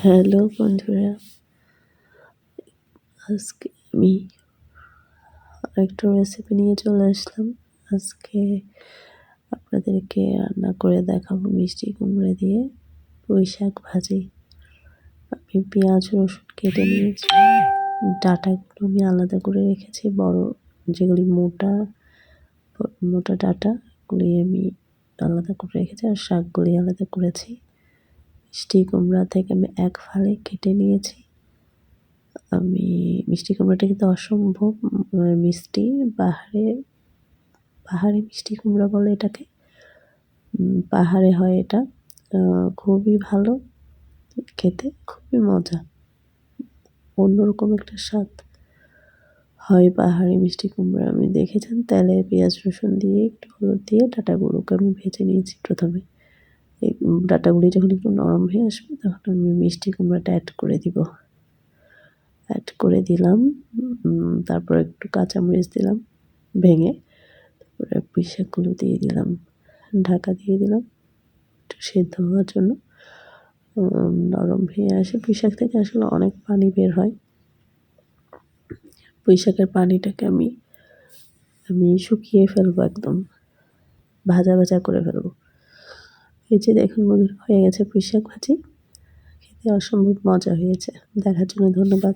Hello বন্ধুরা, আজকে আমি আরেকটা রেসিপি নিয়ে চলে আসলাম। আজকে আপনাদেরকে রান্না করে দেখাবো মিষ্টি কুমড়া দিয়ে পুঁই শাক ভাজি। আমি পেঁয়াজ রসুন কেটে নিয়েছি, ডাঁটাগুলো আমি আলাদা করে রেখেছি, বড় যেগুলি মোটা মোটা ডাঁটাগুলি আমি আলাদা করে রেখেছি, আর শাকগুলি আলাদা করেছি। মিষ্টি কুমড়া থেকে আমি এক ফালি কেটে নিয়েছি। আমি মিষ্টি কুমড়াটা কিন্তু অসম্ভব মিষ্টি, পাহাড়ি মিষ্টি কুমড়া বলে এটাকে। পাহাড়ে হয় এটা, খুবই ভালো খেতে, খুবই মজা, অন্যরকম একটা স্বাদ হয় পাহাড়ি মিষ্টি কুমড়া। আমি দেখেছেন, তেলে পেঁয়াজ রসুন দিয়ে একটু হলুদ দিয়ে ডাঁটাগুলোকে আমি ভেজে নিয়েছি প্রথমে। এই ডাঁটাগুলি যখন একটু নরম হয়ে আসবে তখন আমি মিষ্টি কুমড়াটা অ্যাড করে দিলাম। তারপর একটু কাঁচামরিচ দিলাম ভেঙে, তারপরে পুঁই শাকগুলো দিয়ে দিলাম, ঢাকা দিয়ে দিলাম একটু সেদ্ধ হওয়ার জন্য। নরম হয়ে আসে, পুঁই শাক থেকে আসলে অনেক পানি বের হয়। পুঁই শাকের পানিটাকে আমি শুকিয়ে ফেলবো, একদম ভাজা ভাজা করে ফেলবো। এই যে দেখুন বন্ধুরা, হয়ে গেছে পুঁই শাক ভাজি। খেতে অসম্ভব মজা হয়েছে। দেখার জন্য ধন্যবাদ।